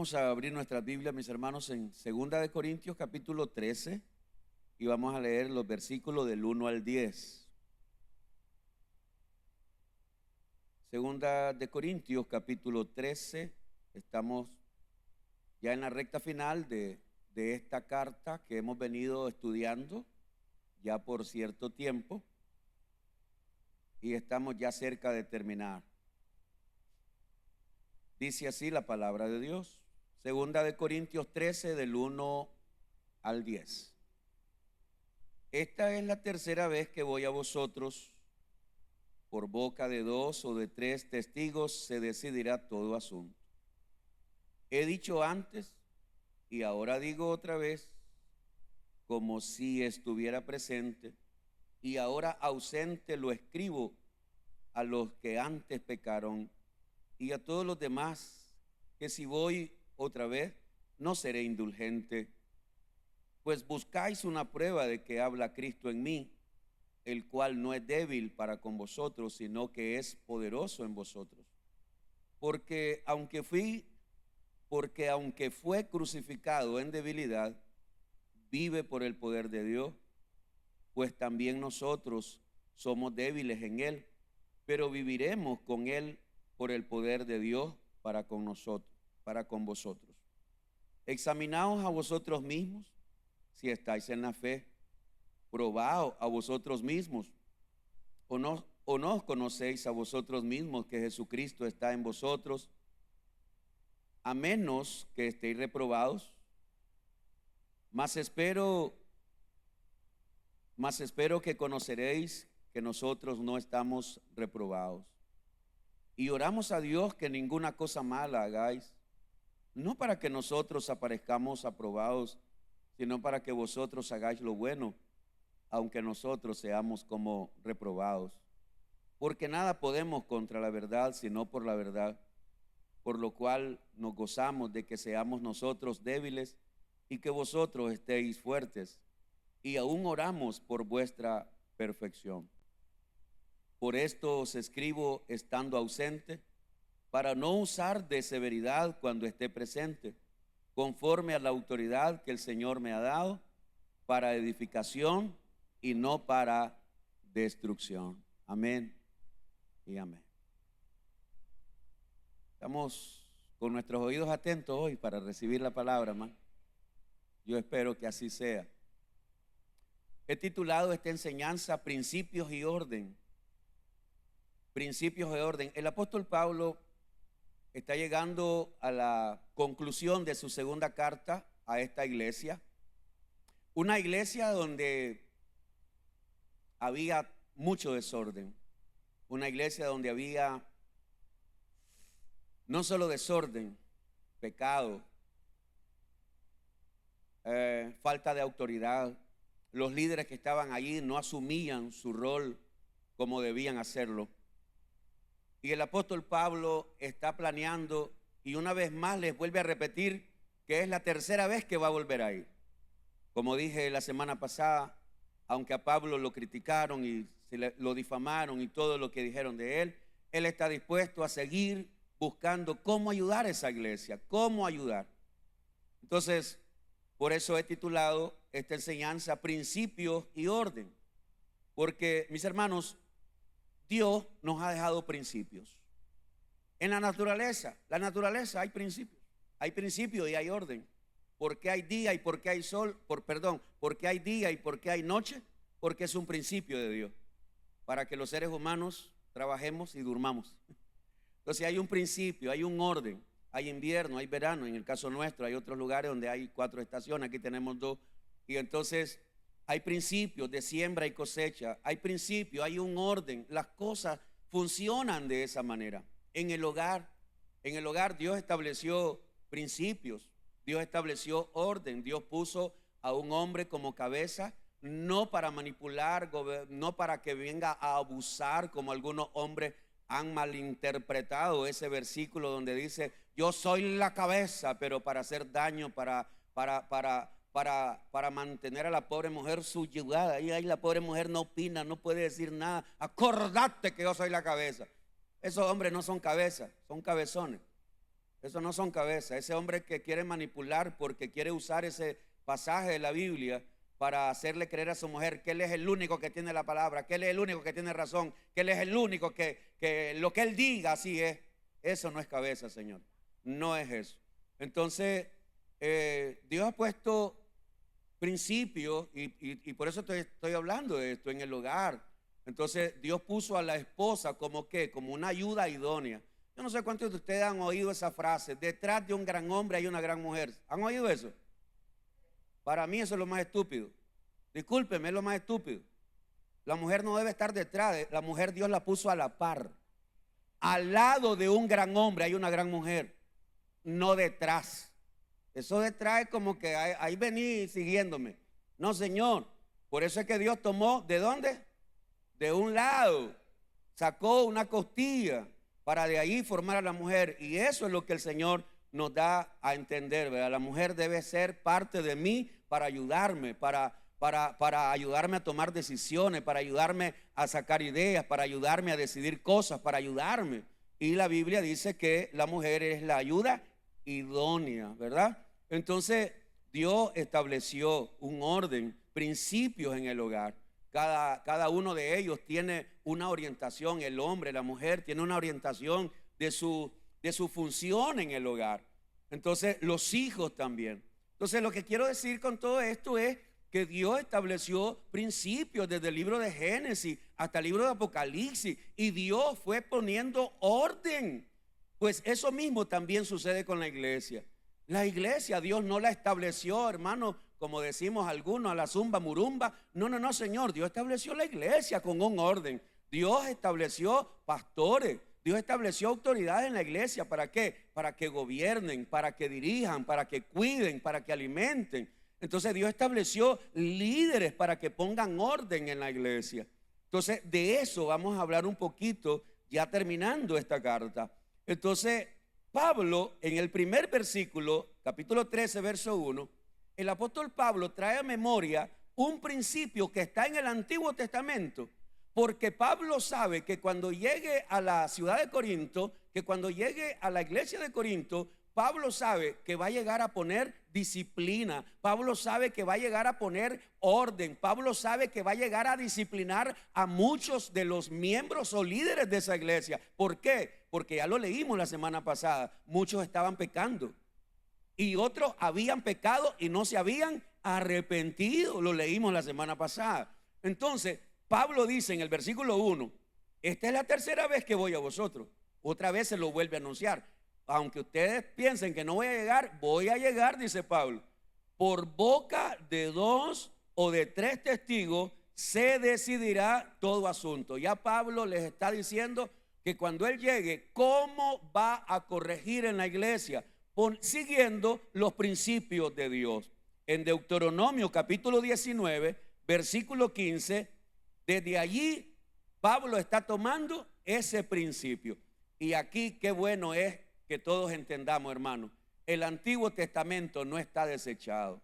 Vamos a abrir nuestra Biblia, mis hermanos, en 2 Corintios capítulo 13 y vamos a leer los versículos del 1 al 10. 2 capítulo 13, estamos ya en la recta final de esta carta que hemos venido estudiando ya por cierto tiempo y estamos ya cerca de terminar. Dice así la palabra de Dios, 2 Corintios 13 del 1 al 10. Esta es la tercera vez que voy a vosotros, por boca de 2 o de 3 testigos se decidirá todo asunto. He dicho antes y ahora digo otra vez, como si estuviera presente, y ahora ausente lo escribo a los que antes pecaron y a todos los demás, que si voy otra vez no seré indulgente, pues buscáis una prueba de que habla Cristo en mí, el cual no es débil para con vosotros, sino que es poderoso en vosotros. Porque aunque fue crucificado en debilidad, vive por el poder de Dios, pues también nosotros somos débiles en él, pero viviremos con él por el poder de Dios para con vosotros. Examinaos a vosotros mismos si estáis en la fe, probaos a vosotros mismos, o no os conocéis a vosotros mismos que Jesucristo está en vosotros, a menos que estéis reprobados. Mas espero que conoceréis que nosotros no estamos reprobados. Y oramos a Dios que ninguna cosa mala hagáis, no para que nosotros aparezcamos aprobados, sino para que vosotros hagáis lo bueno, aunque nosotros seamos como reprobados. Porque nada podemos contra la verdad, sino por la verdad, por lo cual nos gozamos de que seamos nosotros débiles y que vosotros estéis fuertes, y aún oramos por vuestra perfección. Por esto os escribo estando ausente, para no usar de severidad cuando esté presente, conforme a la autoridad que el Señor me ha dado, para edificación y no para destrucción. Amén y amén. Estamos con nuestros oídos atentos hoy para recibir la palabra, hermano. Yo espero que así sea. He titulado esta enseñanza Principios y Orden. Principios de orden. El apóstol Pablo está llegando a la conclusión de su segunda carta a esta iglesia. Una iglesia donde había mucho desorden. Una iglesia donde había no solo desorden, pecado, falta de autoridad. Los líderes que estaban allí no asumían su rol como debían hacerlo. Y el apóstol Pablo está planeando, y una vez más les vuelve a repetir que es la tercera vez que va a volver ahí. Como dije la semana pasada, aunque a Pablo lo criticaron y lo difamaron y todo lo que dijeron de él, él está dispuesto a seguir buscando cómo ayudar a esa iglesia, cómo ayudar. Entonces, por eso he titulado esta enseñanza Principios y Orden, porque, mis hermanos, Dios nos ha dejado principios. En la naturaleza hay principios y hay orden. ¿Por qué hay día y por qué hay sol? ¿Por qué hay día y por qué hay noche? Porque es un principio de Dios, para que los seres humanos trabajemos y durmamos. Entonces hay un principio, hay un orden, hay invierno, hay verano. En el caso nuestro hay otros lugares donde hay 4 estaciones, aquí tenemos 2. Y entonces hay principios de siembra y cosecha, hay principios, hay un orden. Las cosas funcionan de esa manera. En el hogar Dios estableció principios, Dios estableció orden, Dios puso a un hombre como cabeza, no para manipular, no para que venga a abusar, como algunos hombres han malinterpretado ese versículo donde dice, yo soy la cabeza, pero para hacer daño, para mantener a la pobre mujer subyugada. Y ahí la pobre mujer no opina, no puede decir nada. Acordate que yo soy la cabeza. Esos hombres no son cabezas, son cabezones. Eso no son cabezas. Ese hombre que quiere manipular porque quiere usar ese pasaje de la Biblia para hacerle creer a su mujer que él es el único que tiene la palabra, que él es el único que tiene razón, que él es el único que lo que él diga así es. Eso no es cabeza, Señor. No es eso. Entonces, Dios ha puesto principios y por eso estoy hablando de esto en el hogar. Entonces, Dios puso a la esposa como una ayuda idónea. Yo no sé cuántos de ustedes han oído esa frase: detrás de un gran hombre hay una gran mujer. ¿Han oído eso? Para mí eso es lo más estúpido. Discúlpeme, es lo más estúpido. La mujer no debe estar detrás. La mujer Dios la puso a la par. Al lado de un gran hombre hay una gran mujer, no detrás. Eso detrás es como que ahí vení siguiéndome. No, Señor. Por eso es que Dios tomó, ¿de dónde? De un lado. Sacó una costilla para de ahí formar a la mujer. Y eso es lo que el Señor nos da a entender, ¿verdad? La mujer debe ser parte de mí para ayudarme, para ayudarme a tomar decisiones, para ayudarme a sacar ideas, para ayudarme a decidir cosas, para ayudarme. Y la Biblia dice que la mujer es la ayuda idónea, ¿verdad? Entonces Dios estableció un orden, principios en el hogar. Cada uno de ellos tiene una orientación. El hombre, la mujer tiene una orientación de su función en el hogar. Entonces los hijos también. Entonces lo que quiero decir con todo esto es que Dios estableció principios desde el libro de Génesis hasta el libro de Apocalipsis, y Dios fue poniendo orden. Pues eso mismo también sucede con la iglesia. La iglesia Dios no la estableció, hermano, como decimos algunos, a la zumba murumba. No, Señor, Dios estableció la iglesia con un orden. Dios estableció pastores, Dios estableció autoridades en la iglesia. ¿Para qué? Para que gobiernen, para que dirijan, para que cuiden, para que alimenten. Entonces Dios estableció líderes para que pongan orden en la iglesia. Entonces de eso vamos a hablar un poquito ya terminando esta carta. Entonces Pablo, en el primer versículo, capítulo 13, verso 1, el apóstol Pablo trae a memoria un principio que está en el Antiguo Testamento, porque Pablo sabe que cuando llegue a la ciudad de Corinto, que cuando llegue a la iglesia de Corinto, Pablo sabe que va a llegar a poner disciplina. Pablo sabe que va a llegar a poner orden. Pablo sabe que va a llegar a disciplinar a muchos de los miembros o líderes de esa iglesia. ¿Por qué? Porque ya lo leímos la semana pasada. Muchos estaban pecando y otros habían pecado y no se habían arrepentido. Lo leímos la semana pasada. Entonces Pablo dice en el versículo 1: esta es la tercera vez que voy a vosotros. Otra vez se lo vuelve a anunciar. Aunque ustedes piensen que no voy a llegar, dice Pablo. Por boca de 2 o de 3 testigos se decidirá todo asunto. Ya Pablo les está diciendo que cuando él llegue, ¿cómo va a corregir en la iglesia? Siguiendo los principios de Dios. En Deuteronomio capítulo 19, versículo 15, desde allí Pablo está tomando ese principio. Y aquí qué bueno es que todos entendamos, hermano, el Antiguo Testamento no está desechado.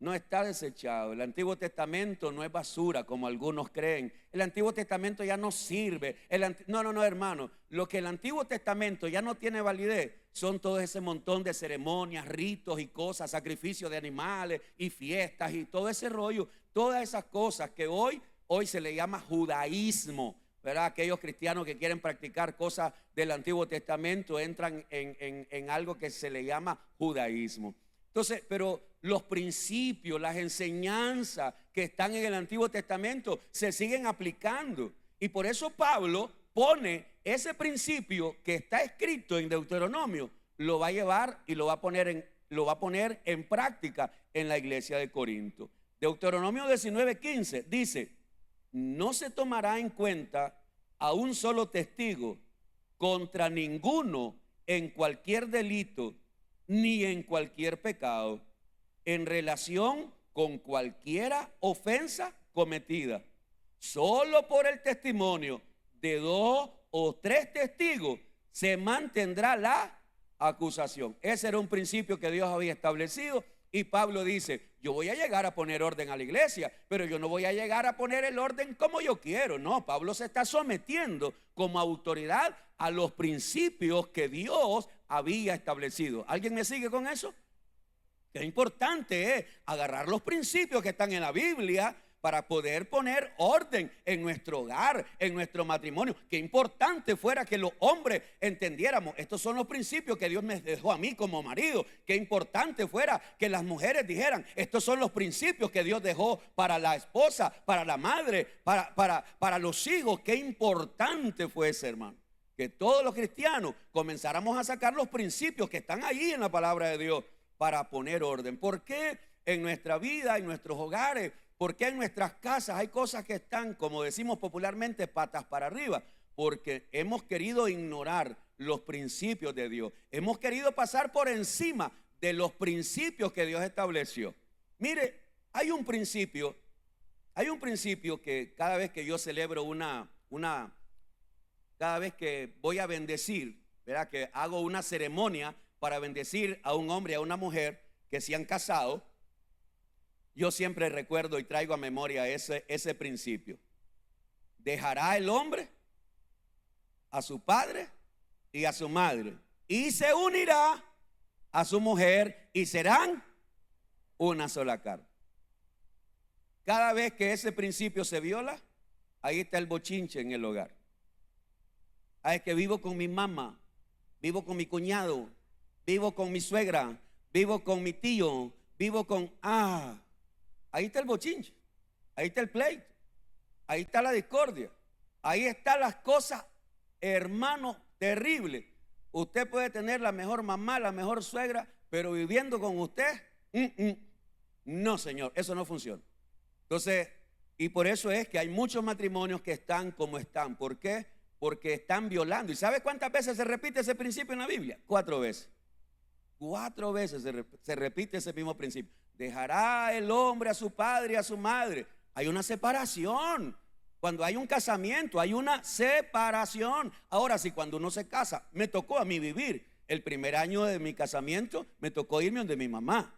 No está desechado. El Antiguo Testamento no es basura como algunos creen. El Antiguo Testamento ya no sirve. No, hermano. Lo que el Antiguo Testamento ya no tiene validez son todo ese montón de ceremonias, ritos y cosas, sacrificios de animales y fiestas y todo ese rollo. Todas esas cosas que hoy se le llama judaísmo, ¿verdad? Aquellos cristianos que quieren practicar cosas del Antiguo Testamento entran en algo que se le llama judaísmo. Entonces, pero los principios, las enseñanzas que están en el Antiguo Testamento se siguen aplicando. Y por eso Pablo pone ese principio que está escrito en Deuteronomio, lo va a llevar y lo va a poner en práctica en la iglesia de Corinto. Deuteronomio 19:15 dice: no se tomará en cuenta a un solo testigo contra ninguno en cualquier delito ni en cualquier pecado en relación con cualquiera ofensa cometida. Solo por el testimonio de 2 o 3 testigos se mantendrá la acusación. Ese era un principio que Dios había establecido. Y Pablo dice: yo voy a llegar a poner orden a la iglesia, pero yo no voy a llegar a poner el orden como yo quiero. No, Pablo se está sometiendo como autoridad a los principios que Dios había establecido. ¿Alguien me sigue con eso? Qué importante es agarrar los principios que están en la Biblia para poder poner orden en nuestro hogar, en nuestro matrimonio. Qué importante fuera que los hombres entendiéramos, estos son los principios que Dios me dejó a mí como marido. Qué importante fuera que las mujeres dijeran, estos son los principios que Dios dejó para la esposa, para la madre, para los hijos. Qué importante fuese, hermano, que todos los cristianos comenzáramos a sacar los principios que están ahí en la palabra de Dios para poner orden. ¿Por qué en nuestra vida, en nuestros hogares, por qué en nuestras casas hay cosas que están, como decimos popularmente, patas para arriba? Porque hemos querido ignorar los principios de Dios. Hemos querido pasar por encima de los principios que Dios estableció. Mire, hay un principio que cada vez que yo celebro cada vez que voy a bendecir, ¿verdad? Que hago una ceremonia para bendecir a un hombre y a una mujer que se han casado, yo siempre recuerdo y traigo a memoria ese principio. Dejará el hombre a su padre y a su madre y se unirá a su mujer y serán una sola carne. Cada vez que ese principio se viola, ahí está el bochinche en el hogar. Es que vivo con mi mamá, vivo con mi cuñado, vivo con mi suegra, vivo con mi tío, vivo con... ahí está el bochinche, ahí está el pleito, ahí está la discordia, ahí están las cosas, hermano, terribles. Usted puede tener la mejor mamá, la mejor suegra, pero viviendo con usted, no, señor, eso no funciona. Entonces, y por eso es que hay muchos matrimonios que están como están. ¿Por qué? Porque están violando. ¿Y sabe cuántas veces se repite ese principio en la Biblia? 4 veces. 4 veces se repite ese mismo principio. Dejará el hombre a su padre y a su madre. Hay una separación. Cuando hay un casamiento, hay una separación. Ahora, si cuando uno se casa, me tocó a mí vivir. El primer año de mi casamiento, me tocó irme donde mi mamá.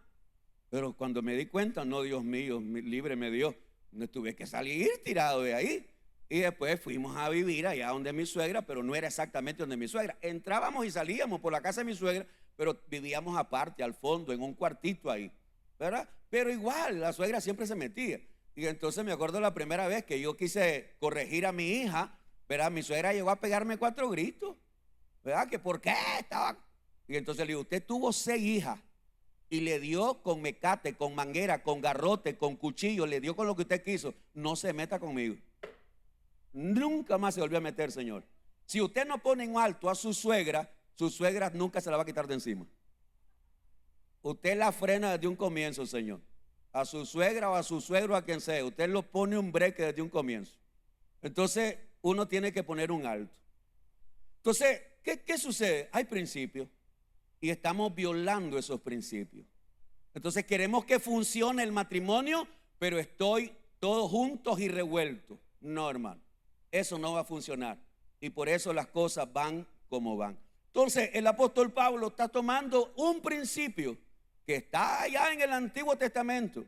Pero cuando me di cuenta, no, Dios mío, líbreme Dios, me tuve que salir tirado de ahí. Y después fuimos a vivir allá donde mi suegra, pero no era exactamente donde mi suegra. Entrábamos y salíamos por la casa de mi suegra, pero vivíamos aparte, al fondo, en un cuartito ahí, ¿verdad? Pero igual, la suegra siempre se metía. Y entonces me acuerdo la primera vez que yo quise corregir a mi hija, ¿verdad? Mi suegra llegó a pegarme 4 gritos, ¿verdad? Que por qué estaba. Y entonces le digo, usted tuvo 6 hijas y le dio con mecate, con manguera, con garrote, con cuchillo, le dio con lo que usted quiso. No se meta conmigo. Nunca más se volvió a meter, señor. Si usted no pone en alto a su suegra nunca se la va a quitar de encima. Usted la frena desde un comienzo, señor. A su suegra o a su suegro, a quien sea, usted lo pone un breque desde un comienzo. Entonces uno tiene que poner un alto. Entonces, ¿qué sucede? Hay principios y estamos violando esos principios. Entonces queremos que funcione el matrimonio, pero estoy todos juntos y revueltos. No, hermano, eso no va a funcionar. Y por eso las cosas van como van. Entonces el apóstol Pablo está tomando un principio que está allá en el Antiguo Testamento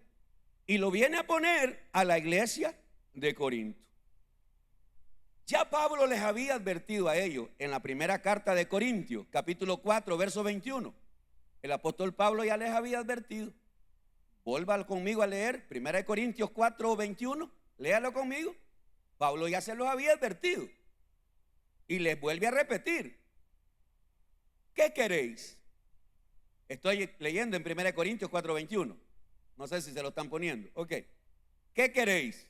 y lo viene a poner a la iglesia de Corinto. Ya Pablo les había advertido a ellos en la primera carta de Corintios, capítulo 4, verso 21. El apóstol Pablo ya les había advertido. Vuelvan conmigo a leer 1 Corintios 4, 21. Léalo conmigo. Pablo ya se los había advertido y les vuelve a repetir. ¿Qué queréis? Estoy leyendo en 1 Corintios 4, 21. No sé si se lo están poniendo. Ok. ¿Qué queréis?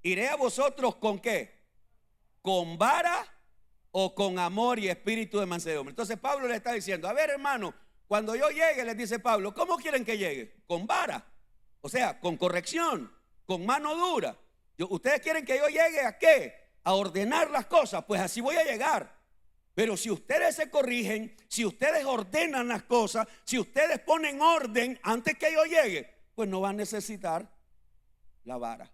¿Iré a vosotros con qué? ¿Con vara o con amor y espíritu de mansedumbre? Entonces Pablo le está diciendo, a ver, hermano, cuando yo llegue, les dice Pablo, ¿cómo quieren que llegue? Con vara, o sea, con corrección, con mano dura. ¿Ustedes quieren que yo llegue a qué? A ordenar las cosas. Pues así voy a llegar. Pero si ustedes se corrigen, si ustedes ordenan las cosas, si ustedes ponen orden antes que yo llegue, pues no van a necesitar la vara.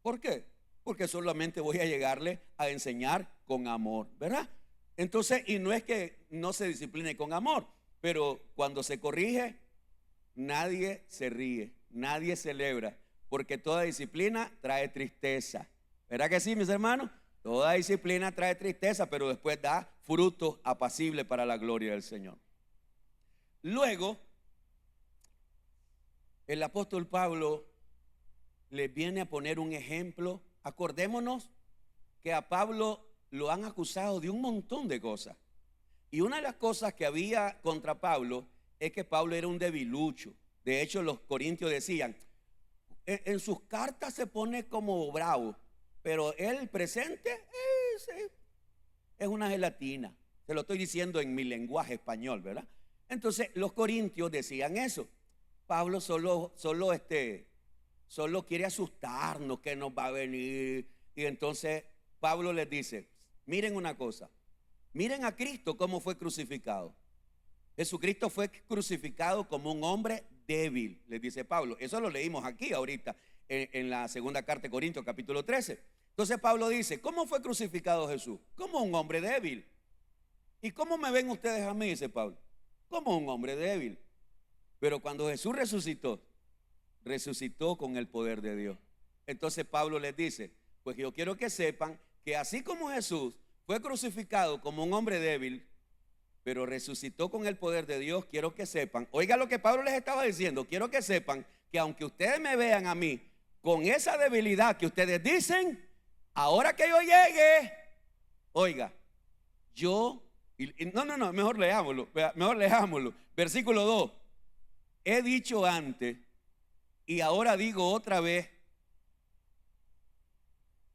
¿Por qué? Porque solamente voy a llegarle a enseñar con amor, ¿verdad? Entonces, y no es que no se discipline con amor, pero cuando se corrige, nadie se ríe, nadie celebra, porque toda disciplina trae tristeza. ¿Verdad que sí, mis hermanos? Toda disciplina trae tristeza, pero después da frutos apacibles para la gloria del Señor. Luego, el apóstol Pablo les viene a poner un ejemplo. Acordémonos que a Pablo lo han acusado de un montón de cosas. Y una de las cosas que había contra Pablo es que Pablo era un debilucho. De hecho, los corintios decían, en sus cartas se pone como bravo, pero el presente es una gelatina. Se lo estoy diciendo en mi lenguaje español, ¿verdad? Entonces los corintios decían eso. Pablo solo quiere asustarnos, que nos va a venir. Y entonces Pablo les dice, miren una cosa, miren a Cristo cómo fue crucificado. Jesucristo fue crucificado como un hombre débil, les dice Pablo. Eso lo leímos aquí ahorita en la segunda carta de Corintios capítulo 13. Entonces Pablo dice, ¿cómo fue crucificado Jesús? Como un hombre débil. ¿Y cómo me ven ustedes a mí? Dice Pablo, como un hombre débil. Pero cuando Jesús resucitó con el poder de Dios. Entonces Pablo les dice, pues yo quiero que sepan que así como Jesús fue crucificado como un hombre débil, pero resucitó con el poder de Dios, quiero que sepan, oiga lo que Pablo les estaba diciendo, quiero que sepan que aunque ustedes me vean a mí con esa debilidad que ustedes dicen, ahora que yo llegue, oiga, mejor leámoslo, versículo 2, he dicho antes y ahora digo otra vez,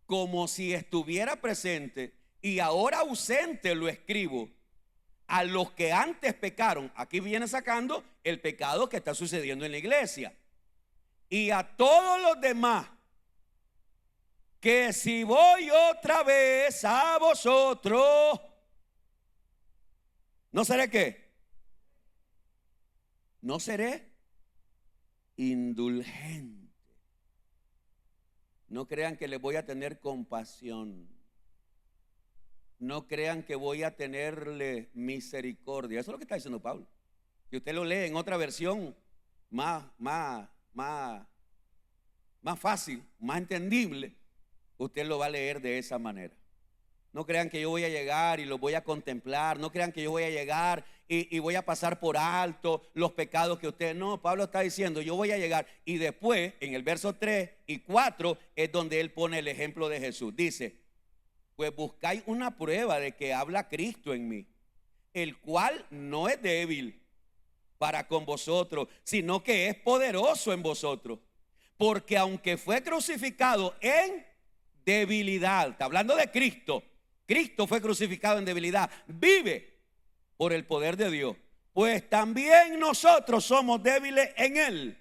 como si estuviera presente y ahora ausente lo escribo, a los que antes pecaron. Aquí viene sacando el pecado que está sucediendo en la iglesia. Y a todos los demás, que si voy otra vez a vosotros, ¿no seré qué? No seré indulgente. No crean que les voy a tener compasión. No crean que voy a tenerle misericordia. Eso es lo que está diciendo Pablo. Si usted lo lee en otra versión más fácil, más entendible, usted lo va a leer de esa manera. No crean que yo voy a llegar y los voy a contemplar. No crean que yo voy a llegar y voy a pasar por alto los pecados que ustedes. No, Pablo está diciendo, yo voy a llegar. Y después, en el verso 3 y 4, es donde él pone el ejemplo de Jesús. Dice, pues buscáis una prueba de que habla Cristo en mí, el cual no es débil para con vosotros, sino que es poderoso en vosotros. Porque aunque fue crucificado en debilidad, está hablando de Cristo, Cristo fue crucificado en debilidad, vive por el poder de Dios. Pues también nosotros somos débiles en Él,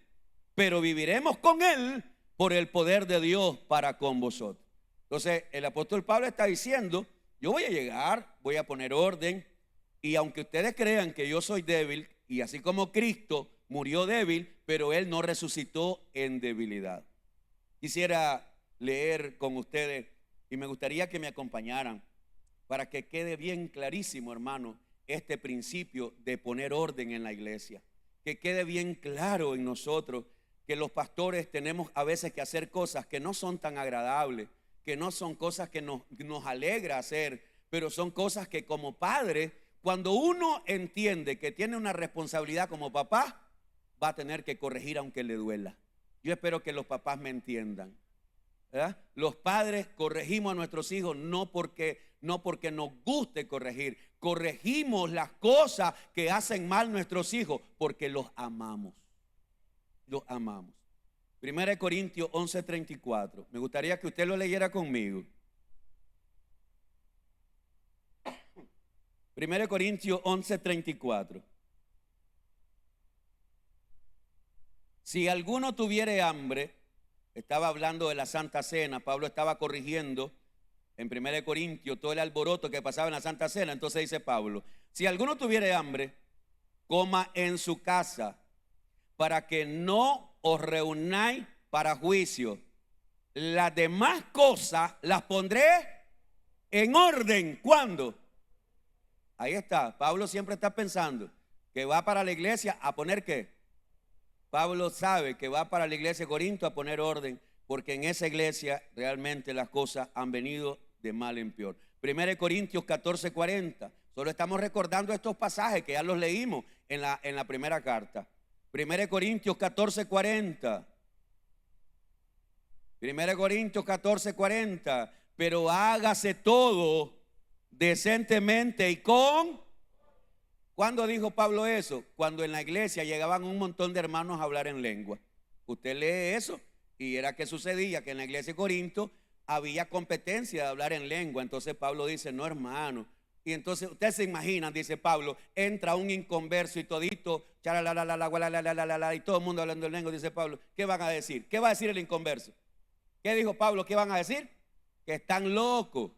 pero viviremos con Él por el poder de Dios para con vosotros. Entonces el apóstol Pablo está diciendo, yo voy a llegar, voy a poner orden, y aunque ustedes crean que yo soy débil, y así como Cristo murió débil, pero Él no resucitó en debilidad. Quisiera leer con ustedes y me gustaría que me acompañaran para que quede bien clarísimo, hermano, este principio de poner orden en la iglesia. Que quede bien claro en nosotros que los pastores tenemos a veces que hacer cosas que no son tan agradables, que no son cosas que nos alegra hacer, pero son cosas que como padre, cuando uno entiende que tiene una responsabilidad como papá, va a tener que corregir aunque le duela. Yo espero que los papás me entiendan, ¿verdad? Los padres corregimos a nuestros hijos no porque nos guste corregir, corregimos las cosas que hacen mal nuestros hijos porque los amamos. Los amamos. 1 Corintios 11:34. Me gustaría que usted lo leyera conmigo. 1 Corintios 11:34. Si alguno tuviere hambre, estaba hablando de la Santa Cena, Pablo estaba corrigiendo en 1 Corintios todo el alboroto que pasaba en la Santa Cena. Entonces dice Pablo, si alguno tuviere hambre, coma en su casa, para que no os reunáis para juicio. Las demás cosas las pondré en orden. ¿Cuándo? Ahí está. Pablo siempre está pensando que va para la iglesia a poner ¿qué? Pablo sabe que va para la iglesia de Corinto a poner orden, porque en esa iglesia realmente las cosas han venido de mal en peor. 1 Corintios 14:40. Solo estamos recordando estos pasajes que ya los leímos en la primera carta. 1 Corintios 14:40. 1 Corintios 14:40. Pero hágase todo decentemente y con... ¿Cuándo dijo Pablo eso? Cuando en la iglesia llegaban un montón de hermanos a hablar en lengua. Usted lee eso y era que sucedía que en la iglesia de Corinto había competencia de hablar en lengua. Entonces Pablo dice, no, hermano. Y entonces ustedes se imaginan, dice Pablo, entra un inconverso y todito, y todo el mundo hablando en lengua. Dice Pablo, ¿qué van a decir? ¿Qué va a decir el inconverso? ¿Qué dijo Pablo? ¿Qué van a decir? Que están locos.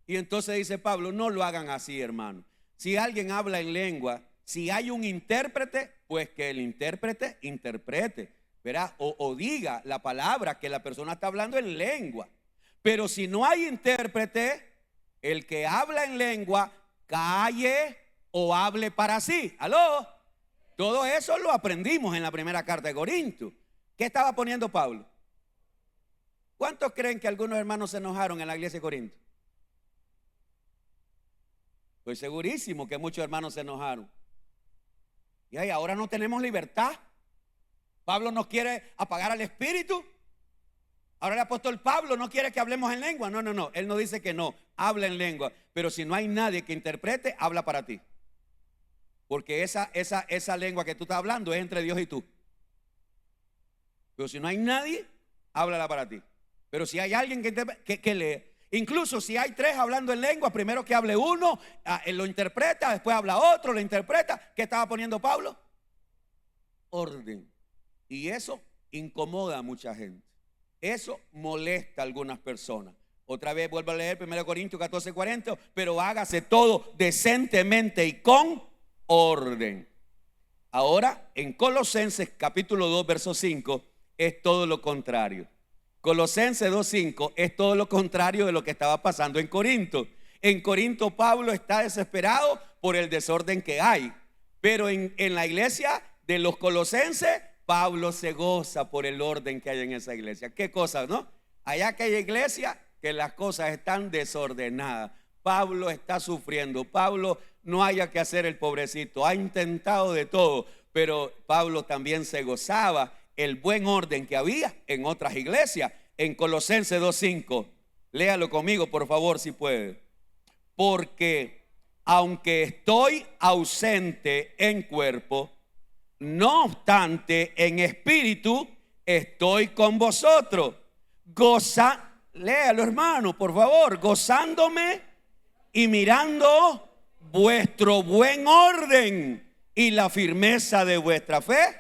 Y entonces dice Pablo, no lo hagan así, hermano. Si alguien habla en lengua, si hay un intérprete, pues que el intérprete interprete, ¿verdad? O diga la palabra que la persona está hablando en lengua. Pero si no hay intérprete, el que habla en lengua calle o hable para sí. ¿Aló? Todo eso lo aprendimos en la primera carta de Corinto. ¿Qué estaba poniendo Pablo? ¿Cuántos creen que algunos hermanos se enojaron en la iglesia de Corinto? Estoy segurísimo que muchos hermanos se enojaron. Y ahora no tenemos libertad. Pablo nos quiere apagar al espíritu. Ahora el apóstol Pablo no quiere que hablemos en lengua. No. Él no dice que no, habla en lengua. Pero si no hay nadie que interprete, habla para ti. Porque esa lengua que tú estás hablando es entre Dios y tú. Pero si no hay nadie, háblala para ti. Pero si hay alguien que lee, incluso si hay tres hablando en lengua, primero que hable uno, él lo interpreta, después habla otro, lo interpreta. ¿Qué estaba poniendo Pablo? Orden. Y eso incomoda a mucha gente. Eso molesta a algunas personas. Otra vez vuelvo a leer 1 Corintios 14:40. Pero hágase todo decentemente y con orden. Ahora en Colosenses capítulo 2 verso 5 es todo lo contrario. Colosenses 2:5 es todo lo contrario de lo que estaba pasando en Corinto. En Corinto Pablo está desesperado por el desorden que hay. Pero en la iglesia de los colosenses, Pablo se goza por el orden que hay en esa iglesia. ¿Qué cosas, no? Allá que hay iglesia, que las cosas están desordenadas. Pablo está sufriendo. Pablo no haya que hacer el pobrecito. Ha intentado de todo. Pero Pablo también se gozaba el buen orden que había en otras iglesias. En Colosenses 2:5, léalo conmigo por favor si puede. Porque aunque estoy ausente en cuerpo, no obstante en espíritu estoy con vosotros, léalo hermano por favor, gozándome y mirando vuestro buen orden y la firmeza de vuestra fe.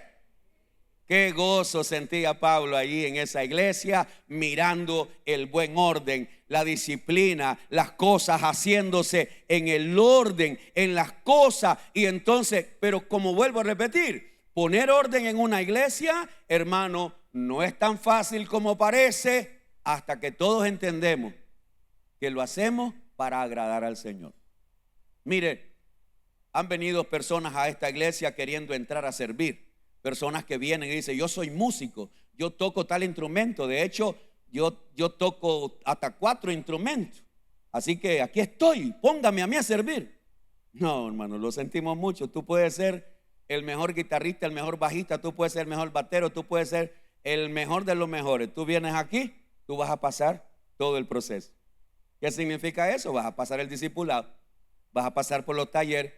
Qué gozo sentía Pablo allí en esa iglesia, mirando el buen orden, la disciplina, las cosas haciéndose en el orden, en las cosas. Y entonces, pero como vuelvo a repetir, poner orden en una iglesia, hermano, no es tan fácil como parece, hasta que todos entendemos que lo hacemos para agradar al Señor. Mire, han venido personas a esta iglesia queriendo entrar a servir. Personas que vienen y dicen, yo soy músico, yo toco tal instrumento. De hecho, yo toco hasta 4 instrumentos. Así que aquí estoy, póngame a mí a servir. No, hermano, lo sentimos mucho. Tú puedes ser el mejor guitarrista, el mejor bajista, tú puedes ser el mejor batero, tú puedes ser el mejor de los mejores. Tú vienes aquí, tú vas a pasar todo el proceso. ¿Qué significa eso? Vas a pasar el discipulado, vas a pasar por los talleres.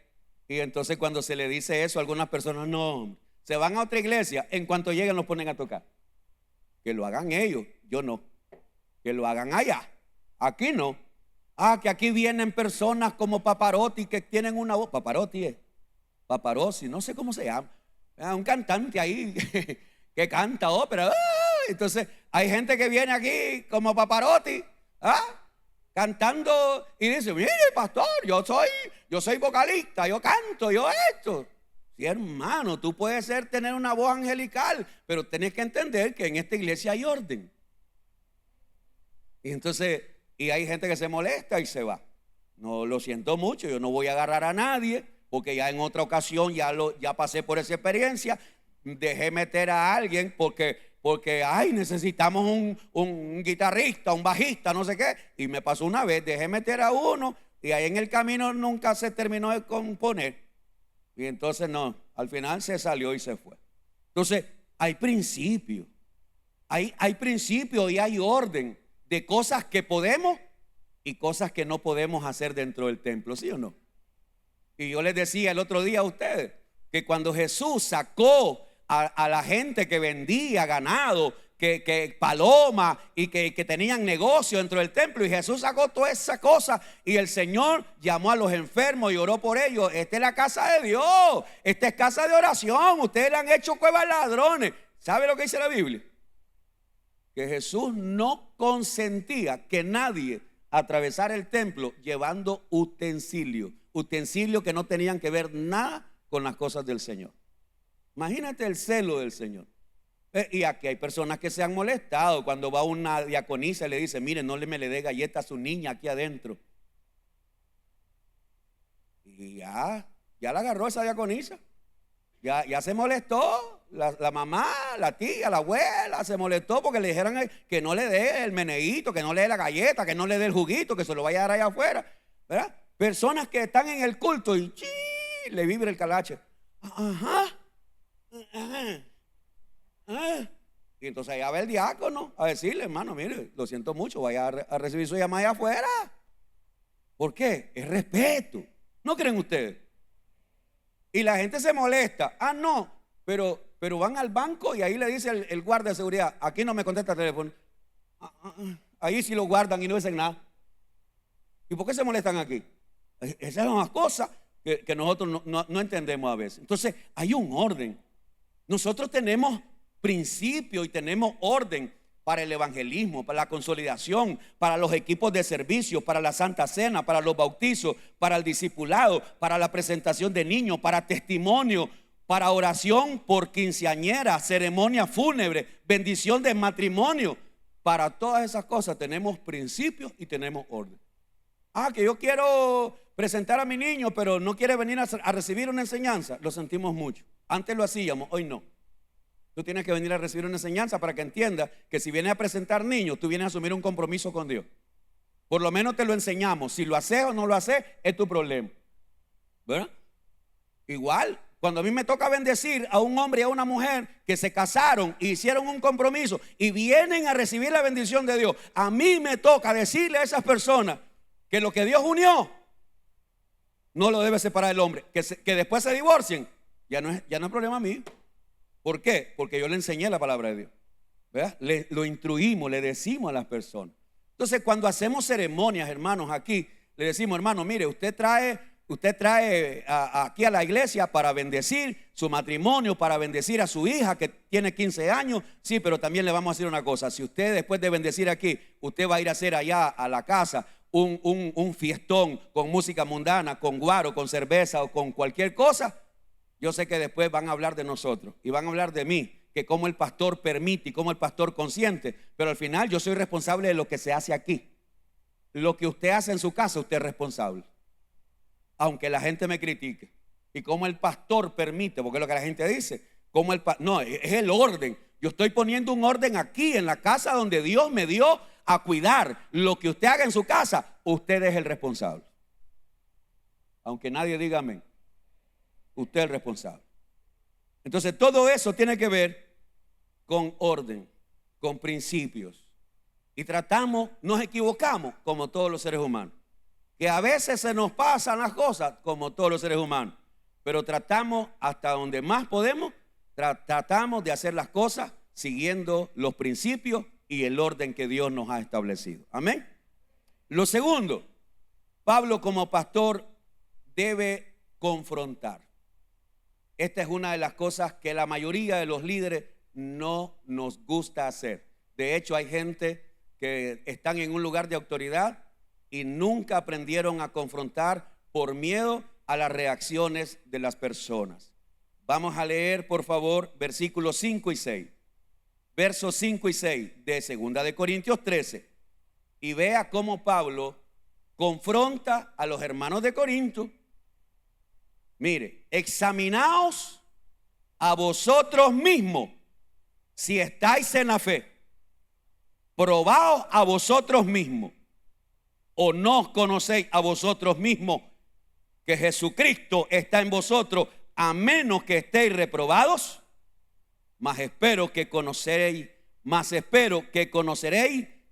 Y entonces cuando se le dice eso a algunas personas, no, se van a otra iglesia, en cuanto lleguen los ponen a tocar. Que lo hagan ellos, yo no. Que lo hagan allá, aquí no. Que aquí vienen personas como Paparotti que tienen una voz. Paparotti, no sé cómo se llama. Un cantante ahí que canta ópera. Entonces hay gente que viene aquí como Paparotti, cantando y dice, mire pastor, yo soy vocalista, yo canto, yo esto. Sí, hermano, tú puedes tener una voz angelical, pero tienes que entender que en esta iglesia hay orden. Y entonces, hay gente que se molesta y se va. No, lo siento mucho, yo no voy a agarrar a nadie, porque ya en otra ocasión ya pasé por esa experiencia. Dejé meter a alguien porque porque necesitamos un guitarrista, un bajista, no sé qué. Y me pasó una vez, dejé meter a uno y ahí en el camino nunca se terminó de componer. Y entonces no, al final se salió y se fue. Entonces hay principios, hay principios y hay orden de cosas que podemos y cosas que no podemos hacer dentro del templo, ¿sí o no? Y yo les decía el otro día a ustedes que cuando Jesús sacó a la gente que vendía ganado, que paloma y que tenían negocio dentro del templo, y Jesús sacó toda esa cosa, y el Señor llamó a los enfermos y oró por ellos. Esta es la casa de Dios, esta es casa de oración. Ustedes le han hecho cueva a ladrones. ¿Sabe lo que dice la Biblia? Que Jesús no consentía que nadie atravesara el templo llevando utensilios que no tenían que ver nada con las cosas del Señor. Imagínate el celo del Señor. Y aquí hay personas que se han molestado cuando va una diaconisa y le dice: mire, no me le dé galleta a su niña aquí adentro. Y ya la agarró esa diaconisa. Ya se molestó. La mamá, la tía, la abuela se molestó porque le dijeron que no le dé el meneíto, que no le dé la galleta, que no le dé el juguito, que se lo vaya a dar allá afuera, ¿verdad? Personas que están en el culto y le vibra el calache. Ajá. Y entonces allá va el diácono a decirle: hermano, mire, lo siento mucho, vaya a recibir su llamada allá afuera. ¿Por qué? Es respeto. ¿No creen ustedes? Y la gente se molesta. No, pero van al banco y ahí le dice el guardia de seguridad: aquí no me contesta el teléfono. Ahí sí lo guardan y no dicen nada. ¿Y por qué se molestan aquí? Esas son las cosas que nosotros no entendemos a veces. Entonces hay un orden. Nosotros tenemos principio y tenemos orden para el evangelismo, para la consolidación, para los equipos de servicio, para la Santa Cena, para los bautizos, para el discipulado, para la presentación de niños, para testimonio, para oración por quinceañera, ceremonia fúnebre, bendición de matrimonio. Para todas esas cosas tenemos principios y tenemos orden. Que yo quiero presentar a mi niño, pero no quiere venir a recibir una enseñanza. Lo sentimos mucho. Antes lo hacíamos, hoy no. Tú tienes que venir a recibir una enseñanza para que entiendas que si vienes a presentar niños, tú vienes a asumir un compromiso con Dios. Por lo menos te lo enseñamos. Si lo haces o no lo haces, es tu problema, ¿verdad? Igual, cuando a mí me toca bendecir a un hombre y a una mujer que se casaron y hicieron un compromiso y vienen a recibir la bendición de Dios, a mí me toca decirle a esas personas que lo que Dios unió no lo debe separar el hombre. Que después se divorcien, ya no es problema mío. ¿Por qué? Porque yo le enseñé la palabra de Dios, ¿verdad? Lo instruimos, le decimos a las personas. Entonces, cuando hacemos ceremonias, hermanos, aquí le decimos: hermano, mire, usted trae aquí a la iglesia para bendecir su matrimonio, para bendecir a su hija que tiene 15 años. Sí, pero también le vamos a decir una cosa: si usted después de bendecir aquí, usted va a ir a hacer allá a la casa un fiestón con música mundana, con guaro, con cerveza o con cualquier cosa, yo sé que después van a hablar de nosotros y van a hablar de mí, que cómo el pastor permite y cómo el pastor consiente. Pero al final yo soy responsable de lo que se hace aquí. Lo que usted hace en su casa, usted es responsable, aunque la gente me critique. Y cómo el pastor permite, porque es lo que la gente dice, no, es el orden. Yo estoy poniendo un orden aquí en la casa donde Dios me dio a cuidar. Lo que usted haga en su casa, usted es el responsable, aunque nadie diga amén. Usted es el responsable. Entonces todo eso tiene que ver con orden, con principios. Y nos equivocamos como todos los seres humanos. Que a veces se nos pasan las cosas como todos los seres humanos. Pero tratamos hasta donde más podemos, tratamos de hacer las cosas siguiendo los principios y el orden que Dios nos ha establecido. Amén. Lo segundo, Pablo como pastor debe confrontar. Esta es una de las cosas que la mayoría de los líderes no nos gusta hacer. De hecho, hay gente que están en un lugar de autoridad y nunca aprendieron a confrontar por miedo a las reacciones de las personas. Vamos a leer, por favor, versículos 5 y 6. Versos 5 y 6 de 2 de Corintios 13. Y vea cómo Pablo confronta a los hermanos de Corinto. Mire, examinaos a vosotros mismos si estáis en la fe, probaos a vosotros mismos, o no os conocéis a vosotros mismos que Jesucristo está en vosotros, a menos que estéis reprobados. Mas espero que conoceréis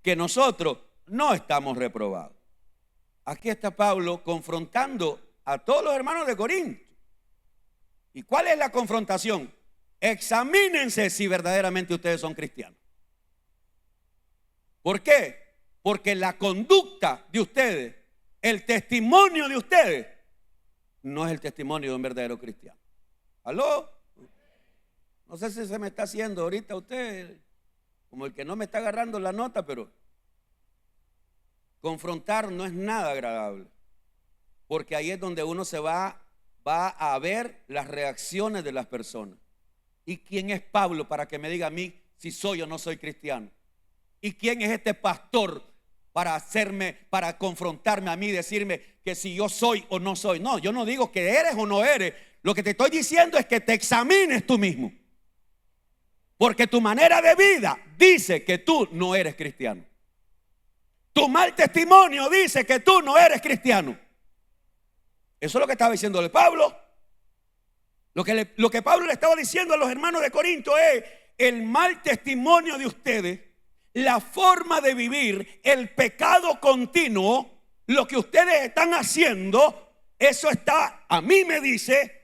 que nosotros no estamos reprobados. Aquí está Pablo confrontando a todos los hermanos de Corinto. ¿Y cuál es la confrontación? Examínense si verdaderamente ustedes son cristianos. ¿Por qué? Porque la conducta de ustedes, el testimonio de ustedes, no es el testimonio de un verdadero cristiano. ¿Aló? No sé si se me está haciendo ahorita usted como el que no me está agarrando la nota, pero confrontar no es nada agradable, porque ahí es donde uno se va a ver las reacciones de las personas. ¿Y quién es Pablo para que me diga a mí si soy o no soy cristiano? ¿Y quién es este pastor para confrontarme a mí, decirme que si yo soy o no soy? No, yo no digo que eres o no eres. Lo que te estoy diciendo es que te examines tú mismo, porque tu manera de vida dice que tú no eres cristiano. Tu mal testimonio dice que tú no eres cristiano. Eso es lo que estaba diciéndole Pablo. Lo que Pablo le estaba diciendo a los hermanos de Corinto es: el mal testimonio de ustedes, la forma de vivir, el pecado continuo, lo que ustedes están haciendo, eso está, a mí me dice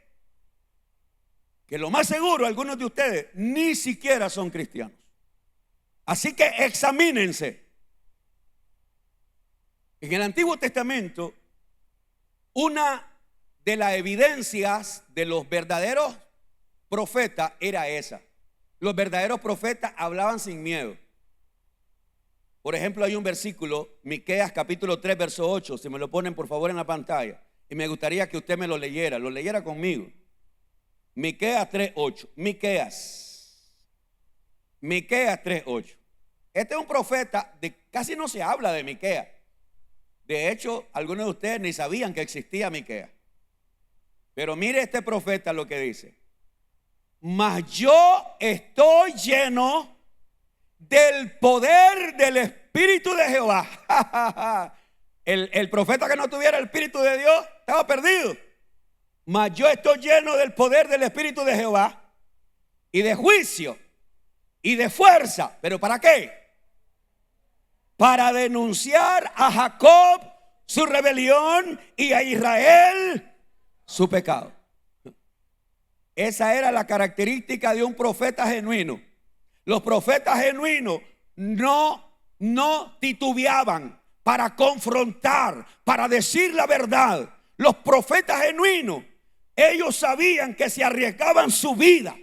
que lo más seguro algunos de ustedes ni siquiera son cristianos. Así que examínense. En el Antiguo Testamento, una de las evidencias de los verdaderos profetas era esa. Los verdaderos profetas hablaban sin miedo. Por ejemplo, hay un versículo, Miqueas capítulo 3, verso 8, si me lo ponen por favor en la pantalla, y me gustaría que usted me lo leyera conmigo. Miqueas 3, 8. Miqueas 3, 8. Este es un profeta, casi no se habla de Miqueas. De hecho, algunos de ustedes ni sabían que existía Miqueas. Pero mire este profeta lo que dice: mas yo estoy lleno del poder del Espíritu de Jehová. El profeta que no tuviera el Espíritu de Dios estaba perdido. Mas yo estoy lleno del poder del Espíritu de Jehová, y de juicio y de fuerza. ¿Pero para qué? Para denunciar a Jacob su rebelión y a Israel su pecado. Esa era la característica de un profeta genuino. Los profetas genuinos no titubeaban para confrontar, para decir la verdad. Los profetas genuinos, ellos sabían que se arriesgaban su vida.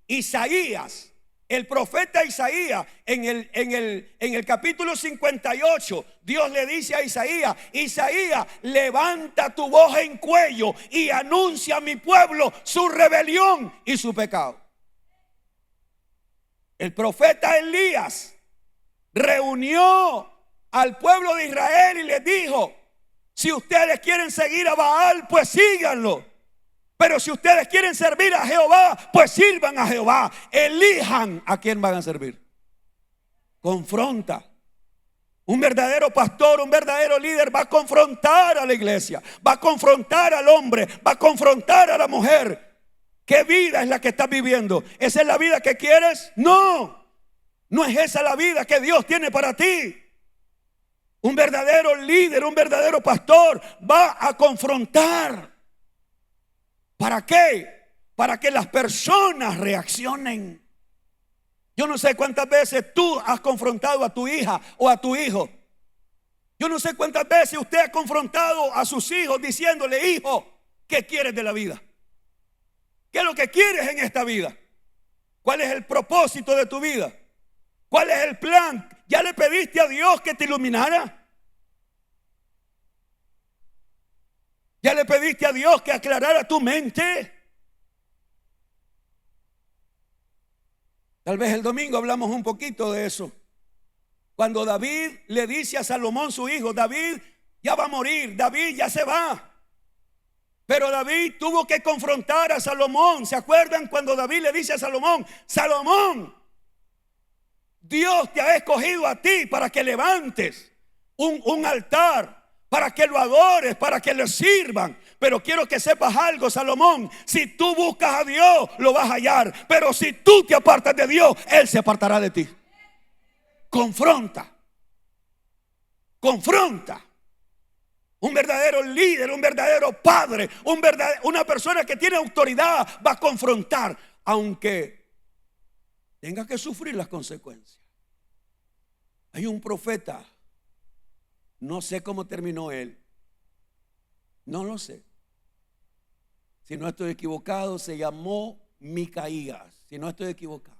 Isaías, el profeta Isaías, en el capítulo 58, Dios le dice a Isaías: Isaías, levanta tu voz en cuello y anuncia a mi pueblo su rebelión y su pecado. El profeta Elías reunió al pueblo de Israel y les dijo: si ustedes quieren seguir a Baal, pues síganlo. Pero si ustedes quieren servir a Jehová, pues sirvan a Jehová. Elijan a quién van a servir. Confronta. Un verdadero pastor, un verdadero líder va a confrontar a la iglesia, va a confrontar al hombre, va a confrontar a la mujer. ¿Qué vida es la que estás viviendo? ¿Esa es la vida que quieres? No, no es esa la vida que Dios tiene para ti. Un verdadero líder, un verdadero pastor va a confrontar. ¿Para qué? Para que las personas reaccionen. Yo no sé cuántas veces tú has confrontado a tu hija o a tu hijo. Yo no sé cuántas veces usted ha confrontado a sus hijos diciéndole: hijo, ¿qué quieres de la vida? ¿Qué es lo que quieres en esta vida? ¿Cuál es el propósito de tu vida? ¿Cuál es el plan? ¿Ya le pediste a Dios que te iluminara? ¿Ya le pediste a Dios que aclarara tu mente? Tal vez el domingo hablamos un poquito de eso. Cuando David le dice a Salomón, su hijo: David ya va a morir, David ya se va. Pero David tuvo que confrontar a Salomón. ¿Se acuerdan cuando David le dice a Salomón: Salomón, Dios te ha escogido a ti para que levantes un altar, para que lo adores, para que le sirvan. Pero quiero que sepas algo, Salomón: si tú buscas a Dios, lo vas a hallar. Pero si tú te apartas de Dios, Él se apartará de ti. Confronta. Confronta. Un verdadero líder, un verdadero padre, una persona que tiene autoridad va a confrontar, aunque tenga que sufrir las consecuencias. Hay un profeta, no sé cómo terminó él, no lo sé. Si no estoy equivocado, se llamó Micaías, si no estoy equivocado.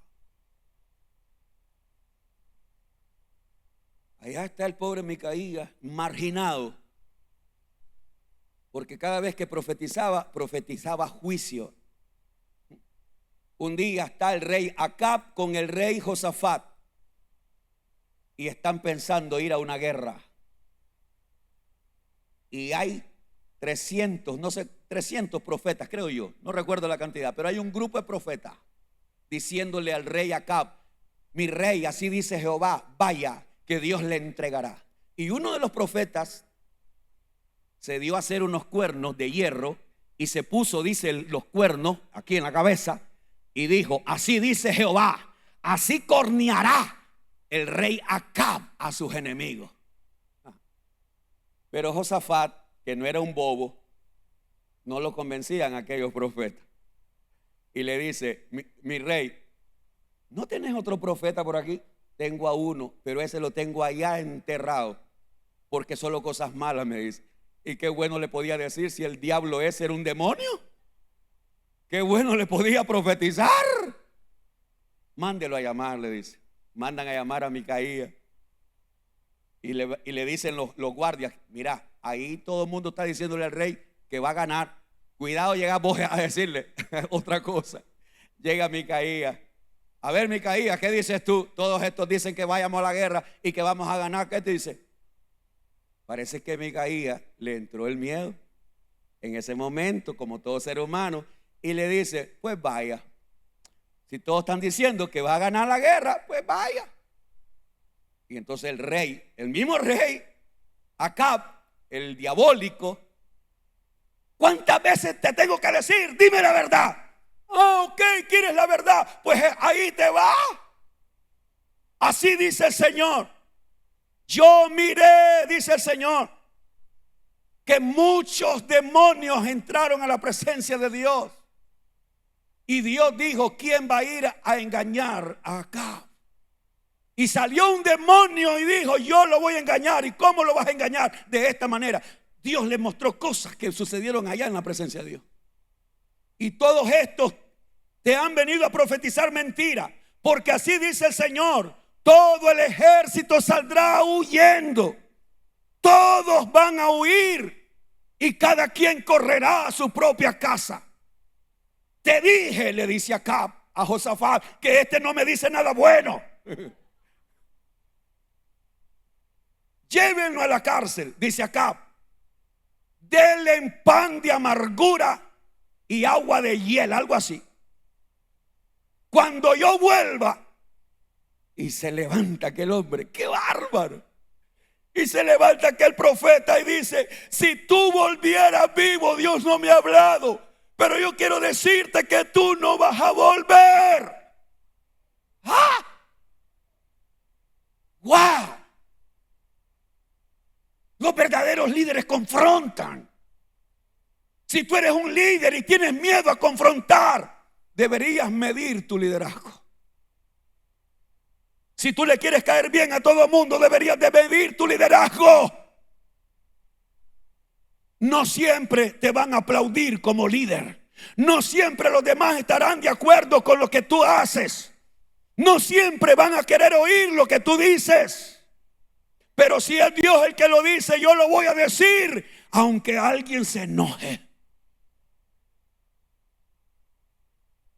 Allá está el pobre Micaías, marginado, porque cada vez que profetizaba juicio. Un día está el rey Acab con el rey Josafat y están pensando ir a una guerra. Y hay 300, no sé, 300 profetas, creo yo, no recuerdo la cantidad, pero hay un grupo de profetas diciéndole al rey Acab: mi rey, así dice Jehová, vaya, que Dios le entregará. Y uno de los profetas se dio a hacer unos cuernos de hierro y se puso, dice, los cuernos aquí en la cabeza y dijo: así dice Jehová, así corneará el rey Acab a sus enemigos. Pero Josafat, que no era un bobo, no lo convencían aquellos profetas. Y le dice: mi rey, ¿no tenés otro profeta por aquí? Tengo a uno, pero ese lo tengo allá enterrado, porque solo cosas malas me dice. Y qué bueno le podía decir si el diablo ese era un demonio. Qué bueno le podía profetizar. Mándelo a llamar, le dice. Mandan a llamar a Micaías. Y le dicen los guardias: mira, ahí todo el mundo está diciéndole al rey que va a ganar. Cuidado, llega vos a decirle otra cosa. Llega Micaías: a ver, Micaías, ¿qué dices tú? Todos estos dicen que vayamos a la guerra y que vamos a ganar. ¿Qué te dice? Parece que a Micaías le entró el miedo en ese momento, como todo ser humano, y le dice: pues vaya. Si todos están diciendo que va a ganar la guerra, pues vaya. Y entonces el rey, el mismo rey Acab, el diabólico: ¿cuántas veces te tengo que decir? Dime la verdad. Ok, ¿quieres la verdad? Pues ahí te va. Así dice el Señor: yo miré, dice el Señor, que muchos demonios entraron a la presencia de Dios. Y Dios dijo: ¿quién va a ir a engañar a Acab? Y salió un demonio y dijo: yo lo voy a engañar. ¿Y cómo lo vas a engañar? De esta manera. Dios le mostró cosas que sucedieron allá en la presencia de Dios. Y todos estos te han venido a profetizar mentira, porque así dice el Señor: todo el ejército saldrá huyendo, todos van a huir y cada quien correrá a su propia casa. Te dije, le dice Acab a Josafat, que este no me dice nada bueno. Llévenlo a la cárcel, dice Acab. Denle en pan de amargura y agua de hiel, algo así. Cuando yo vuelva. Y se levanta aquel hombre, qué bárbaro. Y se levanta aquel profeta y dice: si tú volvieras vivo, Dios no me ha hablado, pero yo quiero decirte que tú no vas a volver. ¡Ah! ¡Wow! Los verdaderos líderes confrontan. Si tú eres un líder y tienes miedo a confrontar, deberías medir tu liderazgo. Si tú le quieres caer bien a todo el mundo, deberías de medir tu liderazgo. No siempre te van a aplaudir como líder. No siempre los demás estarán de acuerdo con lo que tú haces. No siempre van a querer oír lo que tú dices. Pero si es Dios el que lo dice, yo lo voy a decir, aunque alguien se enoje.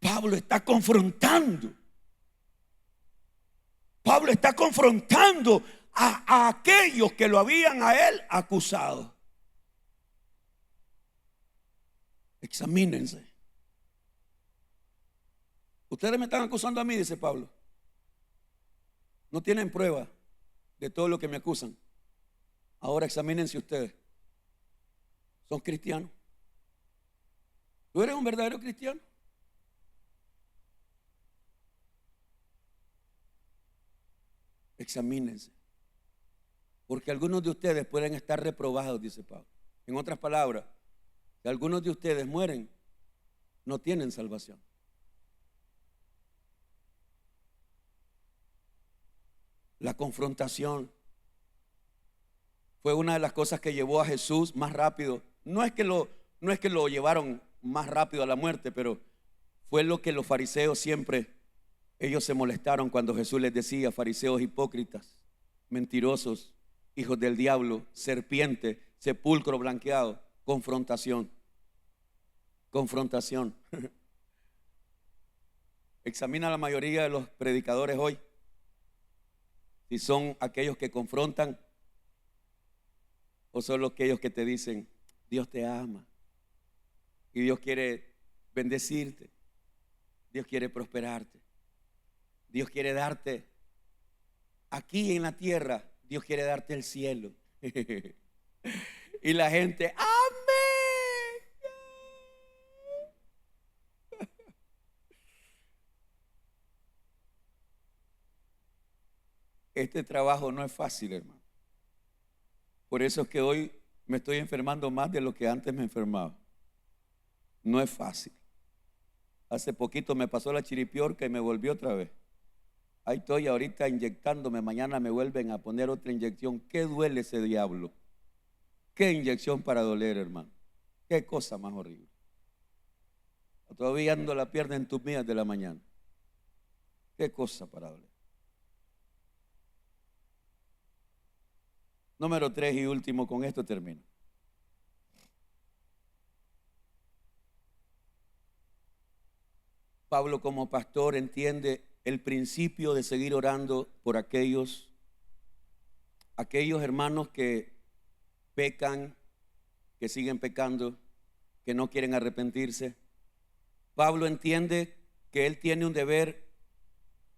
Pablo está confrontando. Pablo está confrontando a aquellos que lo habían a él acusado. Examínense. Ustedes me están acusando a mí, dice Pablo. No tienen prueba de todo lo que me acusan. Ahora examínense ustedes. ¿Son cristianos? ¿Tú eres un verdadero cristiano? Examínense. Porque algunos de ustedes pueden estar reprobados, dice Pablo. En otras palabras, si algunos de ustedes mueren, no tienen salvación. La confrontación fue una de las cosas que llevó a Jesús más rápido. No es que lo llevaron más rápido a la muerte, pero fue lo que los fariseos siempre, ellos se molestaron cuando Jesús les decía: fariseos hipócritas, mentirosos, hijos del diablo, serpiente, sepulcro blanqueado. Confrontación. Confrontación. Examina la mayoría de los predicadores hoy. Si son aquellos que confrontan o son aquellos que te dicen: Dios te ama y Dios quiere bendecirte, Dios quiere prosperarte, Dios quiere darte aquí en la tierra, Dios quiere darte el cielo. Y la gente: amén. Este trabajo no es fácil, hermano. Por eso es que hoy me estoy enfermando más de lo que antes me enfermaba. No es fácil. Hace poquito me pasó la chiripiorca y me volvió otra vez. Ahí estoy ahorita inyectándome. Mañana me vuelven a poner otra inyección. ¿Qué duele ese diablo? ¿Qué inyección para doler, hermano? Qué cosa más horrible. Todavía ando la pierna entumida de la mañana. Qué cosa para doler. Número 3 y último, con esto termino. Pablo, como pastor, entiende el principio de seguir orando por aquellos hermanos que pecan, que siguen pecando, que no quieren arrepentirse. Pablo entiende que él tiene un deber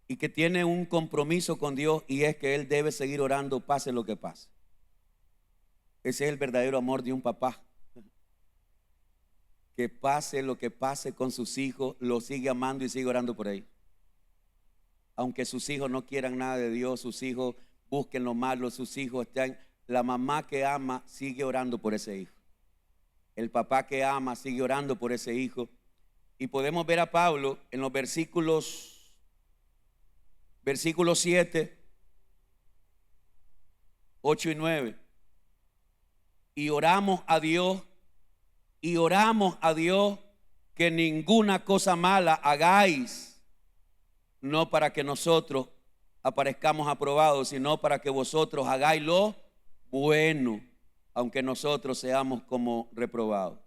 y que tiene un compromiso con Dios, y es que él debe seguir orando pase lo que pase. Ese es el verdadero amor de un papá. Que pase lo que pase con sus hijos, los sigue amando y sigue orando por ellos. Aunque sus hijos no quieran nada de Dios, sus hijos busquen lo malo, sus hijos están, la mamá que ama sigue orando por ese hijo. El papá que ama sigue orando por ese hijo. Y podemos ver a Pablo en los versículos 7, 8 y 9. Y oramos a Dios que ninguna cosa mala hagáis, no para que nosotros aparezcamos aprobados, sino para que vosotros hagáis lo bueno, aunque nosotros seamos como reprobados.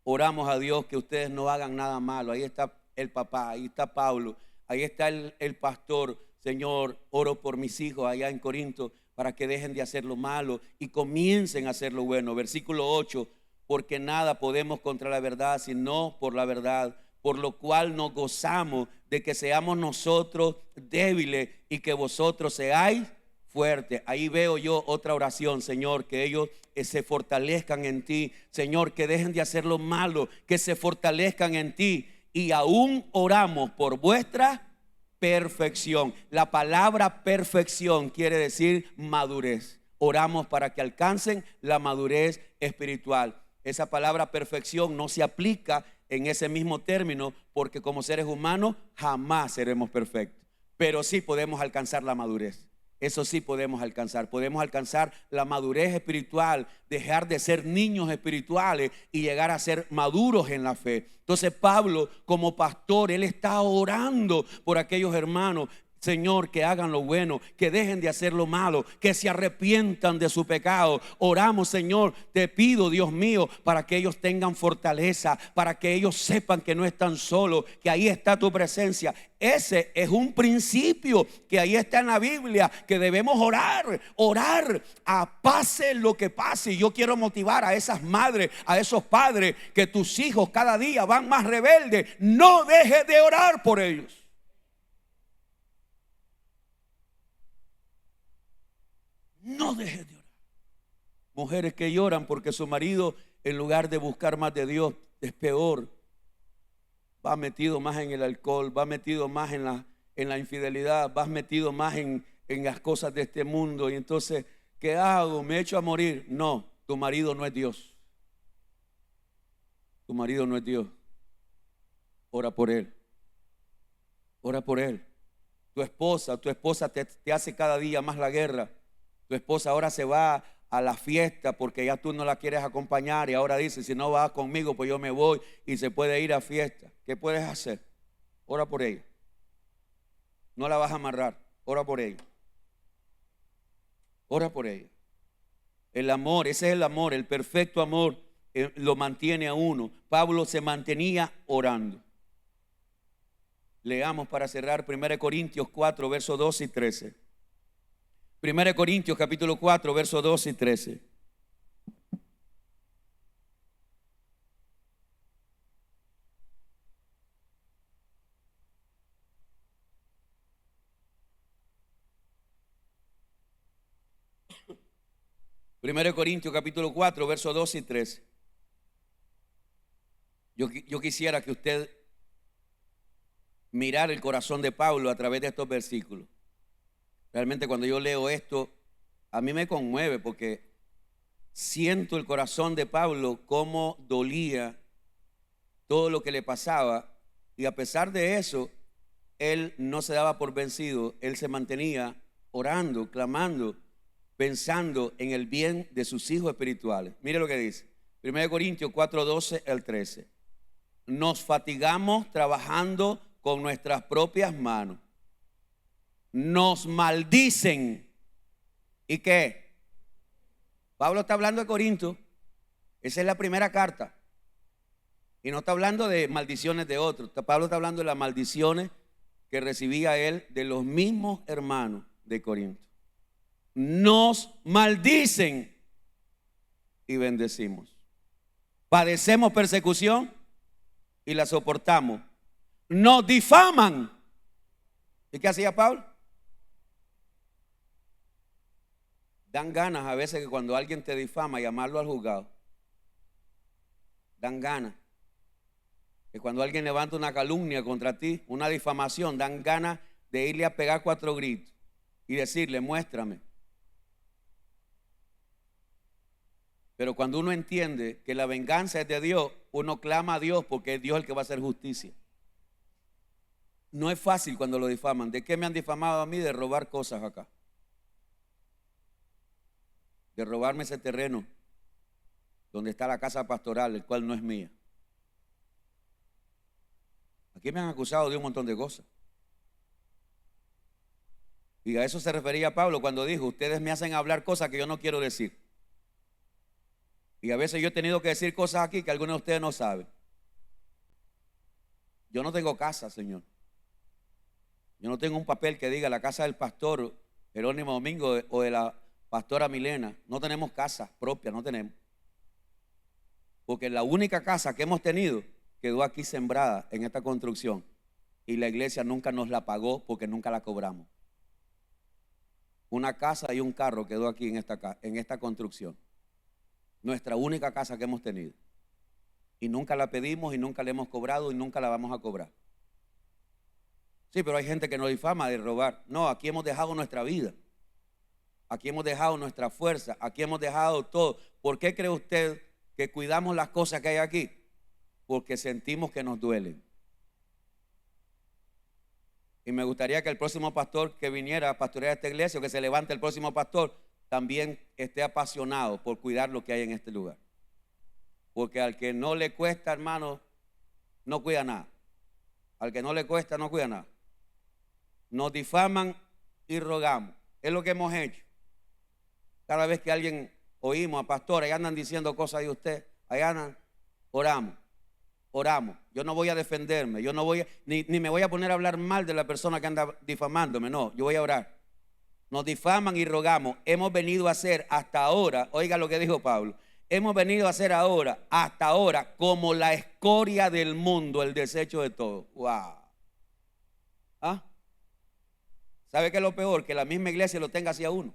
Oramos a Dios que ustedes no hagan nada malo. Ahí está el papá, ahí está Pablo, ahí está el pastor. Señor, oro por mis hijos allá en Corinto para que dejen de hacer lo malo y comiencen a hacer lo bueno. Versículo 8, porque nada podemos contra la verdad, sino por la verdad, por lo cual nos gozamos de que seamos nosotros débiles y que vosotros seáis fuertes. Ahí veo yo otra oración, Señor, que ellos se fortalezcan en ti, Señor, que dejen de hacer lo malo, que se fortalezcan en ti. Y aún oramos por vuestra perfección. La palabra perfección quiere decir madurez. Oramos para que alcancen la madurez espiritual. Esa palabra perfección no se aplica en ese mismo término, porque como seres humanos jamás seremos perfectos, pero sí podemos alcanzar la madurez. Eso sí podemos alcanzar la madurez espiritual, dejar de ser niños espirituales y llegar a ser maduros en la fe. Entonces Pablo, como pastor, él está orando por aquellos hermanos. Señor, que hagan lo bueno, que dejen de hacer lo malo, que se arrepientan de su pecado. Oramos, Señor, te pido, Dios mío, para que ellos tengan fortaleza, para que ellos sepan que no están solos, que ahí está tu presencia. Ese es un principio que ahí está en la Biblia, que debemos orar a pase lo que pase. Y yo quiero motivar a esas madres, a esos padres, que tus hijos cada día van más rebeldes. No dejes de orar por ellos. no dejes de orar. Mujeres que lloran porque su marido, en lugar de buscar más de Dios, es peor. Va metido más en el alcohol, va metido más en la infidelidad, va metido más en las cosas de este mundo. Y entonces, ¿qué hago? ¿Me echo a morir? No, tu marido no es Dios. Tu marido no es Dios. Ora por él. Ora por él. Tu esposa te hace cada día más la guerra. Tu esposa ahora se va a la fiesta porque ya tú no la quieres acompañar y ahora dice, si no vas conmigo, pues yo me voy, y se puede ir a fiesta. ¿Qué puedes hacer? Ora por ella. No la vas a amarrar. Ora por ella. Ora por ella. El amor, ese es el amor, el perfecto amor lo mantiene a uno. Pablo se mantenía orando. Leamos para cerrar 1 Corintios 4, versos 12 y 13. 1 Corintios capítulo 4, versos 12 y 13. Primero Corintios capítulo 4, versos 12 y 13. Yo quisiera que usted mirara el corazón de Pablo a través de estos versículos. Realmente cuando yo leo esto, a mí me conmueve porque siento el corazón de Pablo, cómo dolía todo lo que le pasaba, y a pesar de eso, él no se daba por vencido. Él se mantenía orando, clamando, pensando en el bien de sus hijos espirituales. Mire lo que dice 1 Corintios 4, 12 al 13. Nos fatigamos trabajando con nuestras propias manos. Nos maldicen. ¿Y qué? Pablo está hablando de Corinto. Esa es la primera carta. Y no está hablando de maldiciones de otros. Pablo está hablando de las maldiciones que recibía él de los mismos hermanos de Corinto. Nos maldicen y bendecimos. Padecemos persecución y la soportamos. Nos difaman. ¿Y qué hacía Pablo? Dan ganas a veces que cuando alguien te difama, llamarlo al juzgado. Dan ganas. Que cuando alguien levanta una calumnia contra ti, una difamación, dan ganas de irle a pegar 4 gritos y decirle, muéstrame. Pero cuando uno entiende que la venganza es de Dios, uno clama a Dios porque es Dios el que va a hacer justicia. No es fácil cuando lo difaman. ¿De qué me han difamado a mí? De robar cosas acá. De robarme ese terreno donde está la casa pastoral, el cual no es mía. Aquí me han acusado de un montón de cosas. Y a eso se refería Pablo cuando dijo, ustedes me hacen hablar cosas que yo no quiero decir. Y a veces yo he tenido que decir cosas aquí que algunos de ustedes no saben. Yo no tengo casa, Señor. Yo no tengo un papel que diga la casa del pastor Jerónimo Domingo o de la pastora Milena. No tenemos casa propia, no tenemos. Porque la única casa que hemos tenido quedó aquí sembrada en esta construcción. Y la iglesia nunca nos la pagó porque nunca la cobramos. Una casa y un carro quedó aquí en esta construcción. Nuestra única casa que hemos tenido. Y nunca la pedimos y nunca la hemos cobrado y nunca la vamos a cobrar. Sí, pero hay gente que nos difama de robar. No, aquí hemos dejado nuestra vida. Aquí hemos dejado nuestra fuerza. Aquí hemos dejado todo. ¿Por qué cree usted que cuidamos las cosas que hay aquí? Porque sentimos que nos duelen. Y me gustaría que el próximo pastor que viniera a pastorear esta iglesia, o que se levante el próximo pastor, también esté apasionado por cuidar lo que hay en este lugar. Porque al que no le cuesta, hermano, no cuida nada. Al que no le cuesta, no cuida nada. Nos difaman y rogamos. Es lo que hemos hecho. Cada vez que alguien oímos a pastores, ahí andan diciendo cosas de usted, ahí andan, oramos. Yo no voy a defenderme, yo no voy ni me voy a poner a hablar mal de la persona que anda difamándome, no, yo voy a orar. Nos difaman y rogamos. Hemos venido a hacer hasta ahora, oiga lo que dijo Pablo, hemos venido a hacer ahora, hasta ahora, como la escoria del mundo, el desecho de todo. Wow. ¿Ah? ¿Sabe qué es lo peor? Que la misma iglesia lo tenga hacia uno.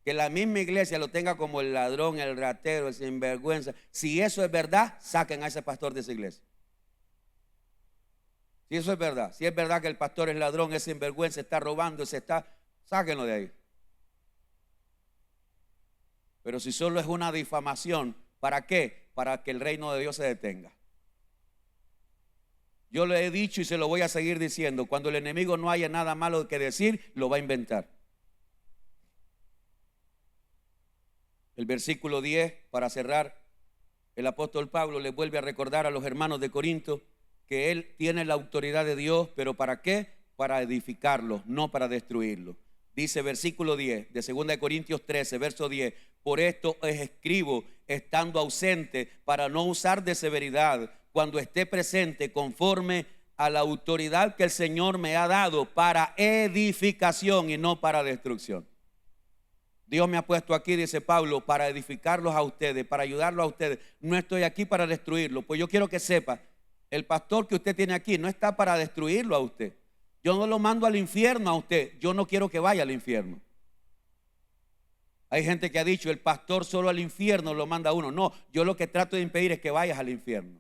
que la misma iglesia lo tenga como el ladrón, el ratero, el sinvergüenza. Si eso es verdad, saquen a ese pastor de esa iglesia. Si eso es verdad, si es verdad que el pastor es ladrón, es sinvergüenza, está robando, sáquenlo de ahí. Pero si solo es una difamación, ¿para qué? Para que el reino de Dios se detenga. Yo lo he dicho y se lo voy a seguir diciendo. Cuando el enemigo no haya nada malo que decir, lo va a inventar. El versículo 10, para cerrar, el apóstol Pablo le vuelve a recordar a los hermanos de Corinto que él tiene la autoridad de Dios, pero ¿para qué? Para edificarlos, no para destruirlos. Dice versículo 10 de 2 Corintios 13, verso 10: por esto os escribo, estando ausente, para no usar de severidad cuando esté presente, conforme a la autoridad que el Señor me ha dado para edificación y no para destrucción. Dios me ha puesto aquí, dice Pablo, para edificarlos a ustedes, para ayudarlos a ustedes. No estoy aquí para destruirlos. Pues yo quiero que sepa, el pastor que usted tiene aquí no está para destruirlo a usted. Yo no lo mando al infierno a usted. Yo no quiero que vaya al infierno. Hay gente que ha dicho, el pastor solo al infierno lo manda a uno. No, yo lo que trato de impedir es que vayas al infierno.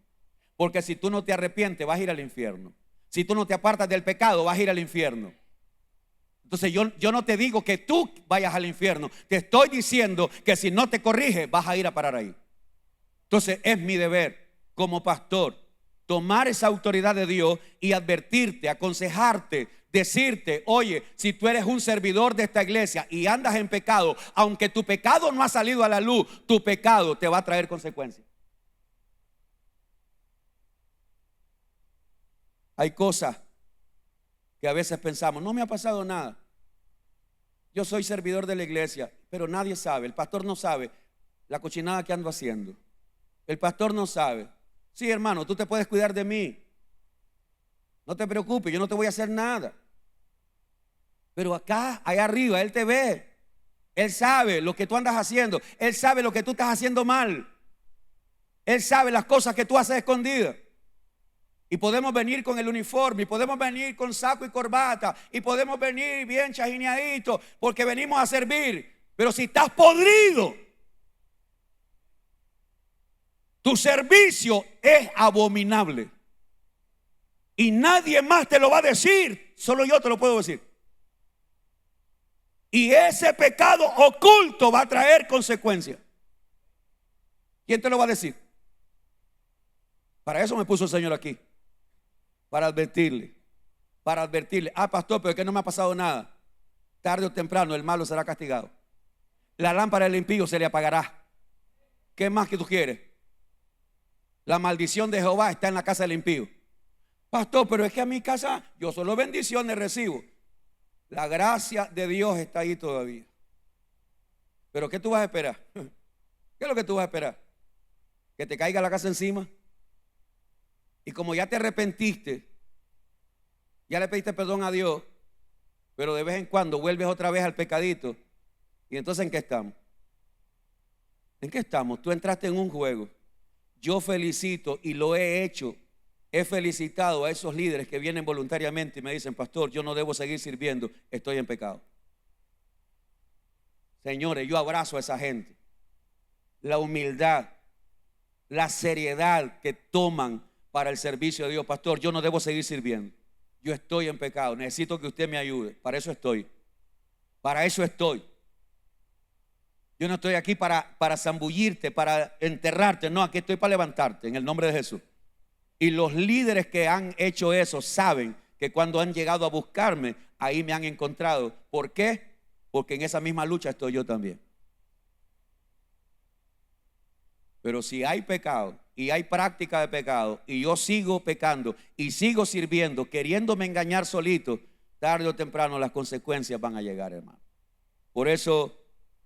Porque si tú no te arrepientes, vas a ir al infierno. Si tú no te apartas del pecado, vas a ir al infierno. Entonces yo no te digo que tú vayas al infierno. Te estoy diciendo que si no te corriges, vas a ir a parar ahí. Entonces es mi deber como pastor tomar esa autoridad de Dios y advertirte, aconsejarte, decirte: oye, si tú eres un servidor de esta iglesia y andas en pecado, aunque tu pecado no ha salido a la luz, tu pecado te va a traer consecuencias. Hay cosas que a veces pensamos, no me ha pasado nada. Yo soy servidor de la iglesia, pero nadie sabe, el pastor no sabe la cochinada que ando haciendo. El pastor no sabe. Sí, hermano, tú te puedes cuidar de mí. No te preocupes, yo no te voy a hacer nada. Pero acá, allá arriba, Él te ve. Él sabe lo que tú andas haciendo. Él sabe lo que tú estás haciendo mal. Él sabe las cosas que tú haces escondidas. Y podemos venir con el uniforme, y podemos venir con saco y corbata, y podemos venir bien chajineaditos, porque venimos a servir. Pero si estás podrido, tu servicio es abominable. Y nadie más te lo va a decir, solo yo te lo puedo decir. Y ese pecado oculto va a traer consecuencias. ¿Quién te lo va a decir? Para eso me puso el Señor aquí. Para advertirle. Ah, pastor, pero es que no me ha pasado nada. Tarde o temprano el malo será castigado. La lámpara del impío se le apagará. ¿Qué más que tú quieres? La maldición de Jehová está en la casa del impío. Pastor, pero es que a mi casa yo solo bendiciones recibo. La gracia de Dios está ahí todavía. Pero ¿qué tú vas a esperar? ¿Qué es lo que tú vas a esperar? ¿Que te caiga la casa encima? Y como ya te arrepentiste, ya le pediste perdón a Dios, pero de vez en cuando vuelves otra vez al pecadito. ¿Y entonces en qué estamos? ¿En qué estamos? Tú entraste en un juego. Yo felicito y lo he hecho. He felicitado a esos líderes que vienen voluntariamente y me dicen: pastor, yo no debo seguir sirviendo, estoy en pecado. Señores, yo abrazo a esa gente. La humildad, la seriedad que toman para el servicio de Dios. Pastor, yo no debo seguir sirviendo, yo estoy en pecado, necesito que usted me ayude. Para eso estoy. Yo no estoy aquí para zambullirte, para enterrarte. No, aquí estoy para levantarte en el nombre de Jesús. Y los líderes que han hecho eso saben que cuando han llegado a buscarme, ahí me han encontrado. ¿Por qué? Porque en esa misma lucha estoy yo también. Pero si hay pecado y hay práctica de pecado y yo sigo pecando y sigo sirviendo, queriéndome engañar solito, tarde o temprano las consecuencias van a llegar, hermano. Por eso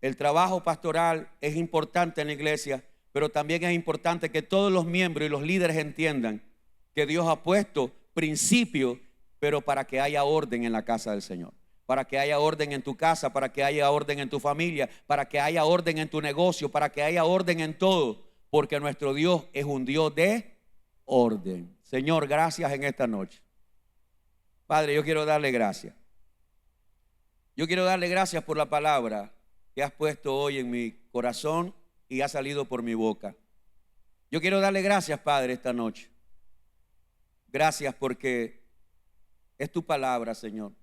el trabajo pastoral es importante en la iglesia, pero también es importante que todos los miembros y los líderes entiendan que Dios ha puesto principios, pero para que haya orden en la casa del Señor. Para que haya orden en tu casa, para que haya orden en tu familia, para que haya orden en tu negocio, para que haya orden en todo. Porque nuestro Dios es un Dios de orden. Señor, gracias en esta noche. Padre, yo quiero darle gracias. Yo quiero darle gracias por la palabra. que has puesto hoy en mi corazón y ha salido por mi boca. Yo quiero darle gracias, Padre, esta noche. Gracias porque es tu palabra, Señor.